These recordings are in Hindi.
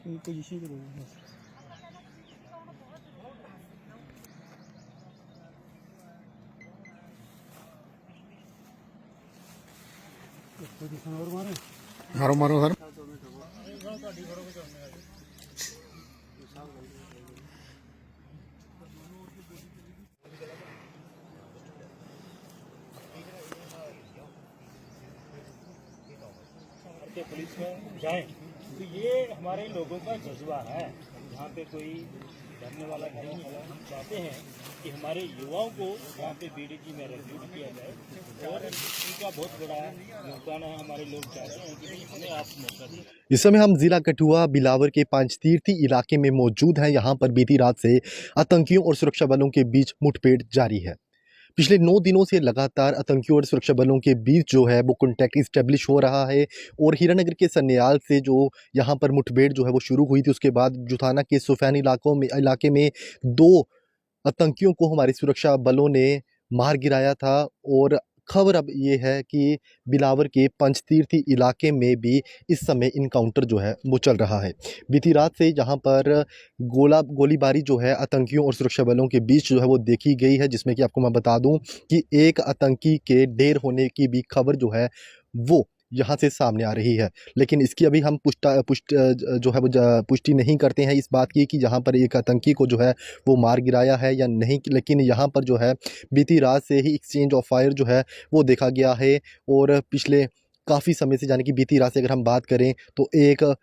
पोजीशन के लोग बस। पोजीशन और मारे मारो मारो सर। पुलिस में जाएं तो ये हमारे लोगों का जज्बा है। यहाँ पे कोई डरने वाला नहीं है। हम चाहते हैं कि हमारे युवाओं को यहाँ पे बीडीजी में रिक्रूट किया जाए और इनका बहुत बड़ा योगदान है। हमारे लोग चाहते हैं कि हमें आप मौका दें। इस समय हम जिला कठुआ बिलावर के पंचतीर्थी इलाके में मौजूद हैं। यहाँ पर बीती रात से आतंकियों और सुरक्षा बलों के बीच मुठभेड़ जारी है। पिछले 9 दिनों से लगातार आतंकियों और सुरक्षा बलों के बीच जो है वो कॉन्टैक्ट इस्टेब्लिश हो रहा है और हीरानगर के सन्याल से जो यहाँ पर मुठभेड़ जो है वो शुरू हुई थी, उसके बाद जुथाना के सुफैन इलाके में 2 आतंकियों को हमारी सुरक्षा बलों ने मार गिराया था। और खबर अब ये है कि बिलावर के पंचतीर्थी इलाके में भी इस समय इनकाउंटर जो है वो चल रहा है। बीती रात से जहां पर गोलीबारी जो है आतंकियों और सुरक्षा बलों के बीच जो है वो देखी गई है, जिसमें कि आपको मैं बता दूं कि एक आतंकी के ढेर होने की भी खबर जो है वो यहाँ से सामने आ रही है। लेकिन इसकी अभी हम पुष्टि नहीं करते हैं इस बात की कि यहाँ पर एक आतंकी को जो है वो मार गिराया है या नहीं। लेकिन यहाँ पर जो है बीती रात से ही एक्सचेंज ऑफ फायर जो है वो देखा गया है और पिछले काफ़ी समय से, यानी कि बीती रात से अगर हम बात करें तो एक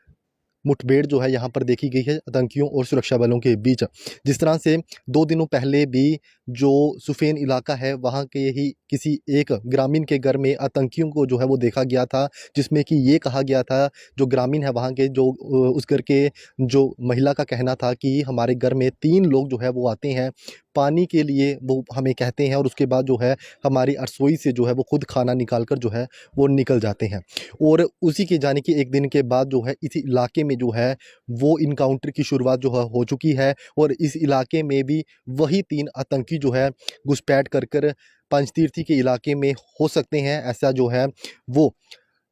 मुठभेड़ जो है यहाँ पर देखी गई है आतंकियों और सुरक्षा बलों के बीच। जिस तरह से 2 दिनों पहले भी जो सुफेन इलाका है वहाँ के ही किसी एक ग्रामीण के घर में आतंकियों को जो है वो देखा गया था, जिसमें कि ये कहा गया था, जो ग्रामीण है वहाँ के, जो उस घर के जो महिला का कहना था कि हमारे घर में 3 लोग जो है वो आते हैं पानी के लिए, वो हमें कहते हैं, और उसके बाद जो है हमारी रसोई से जो है वो खुद खाना निकाल कर जो है वो निकल जाते हैं। और उसी के जाने के एक दिन के बाद जो है इस इलाके में जो है वो इनकाउंटर की शुरुआत जो है हो चुकी है और इस इलाके में भी वही 3 आतंकी जो है घुसपैठ कर पंचतीर्थी के इलाके में हो सकते हैं। ऐसा जो है वो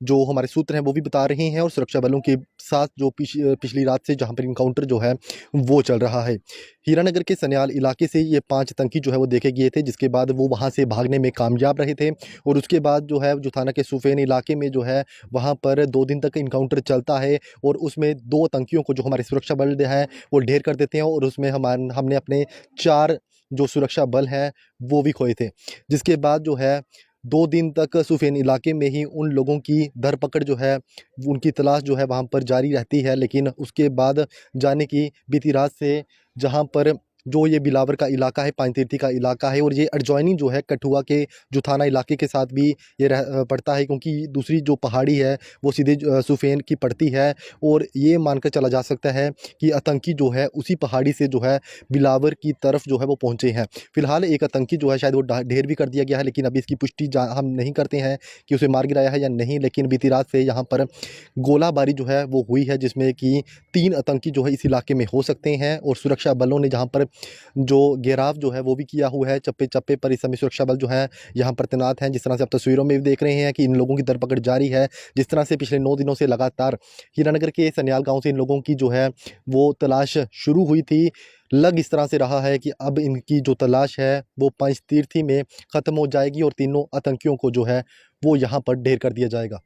जो हमारे सूत्र हैं वो भी बता रहे हैं और सुरक्षा बलों के साथ जो पिछली रात से जहां पर इनकाउंटर जो है वो चल रहा है। हीरानगर के सन्याल इलाके से ये 5 आतंकी जो है वो देखे गए थे, जिसके बाद वो वहां से भागने में कामयाब रहे थे। और उसके बाद जो है जो थाना के सुफेन इलाके में जो है वहाँ पर 2 दिन तक इनकाउंटर चलता है और उसमें 2 आतंकियों को जो हमारे सुरक्षा बल है वो ढेर कर देते हैं और उसमें हमने अपने 4 जो सुरक्षा बल हैं वो भी खोए थे। जिसके बाद जो है 2 दिन तक सुफेन इलाके में ही उन लोगों की धरपकड़ जो है उनकी तलाश जो है वहाँ पर जारी रहती है। लेकिन उसके बाद जाने की बीती रात से जहाँ पर जो ये बिलावर का इलाका है, पंचतीर्थी का इलाका है और ये एडजॉइनिंग जो है कठुआ के जुथाना इलाके के साथ भी ये पड़ता है, क्योंकि दूसरी जो पहाड़ी है वो सीधे सुफेन की पड़ती है। और ये मानकर चला जा सकता है कि आतंकी जो है उसी पहाड़ी से जो है बिलावर की तरफ जो है वो पहुँचे हैं। फिलहाल एक आतंकी जो है शायद वो ढेर भी कर दिया गया है, लेकिन अभी इसकी पुष्टि हम नहीं करते हैं कि उसे मार गिराया है या नहीं। लेकिन बीती रात से यहाँ पर गोलाबारी जो है वो हुई है, जिसमें कि 3 आतंकी जो है इस इलाके में हो सकते हैं और सुरक्षा बलों ने जहाँ पर जो घेराव जो है वो भी किया हुआ है चप्पे चप्पे पर। इस समय सुरक्षा बल जो है यहाँ पर तैनात हैं। जिस तरह से आप तस्वीरों में भी देख रहे हैं कि इन लोगों की धरपकड़ जारी है। जिस तरह से पिछले 9 दिनों से लगातार हीरानगर के सन्याल गांव से इन लोगों की जो है वो तलाश शुरू हुई थी, लग इस तरह से रहा है कि अब इनकी जो तलाश है वो पंचतीर्थी में ख़त्म हो जाएगी और तीनों आतंकियों को जो है वो यहाँ पर ढेर कर दिया जाएगा।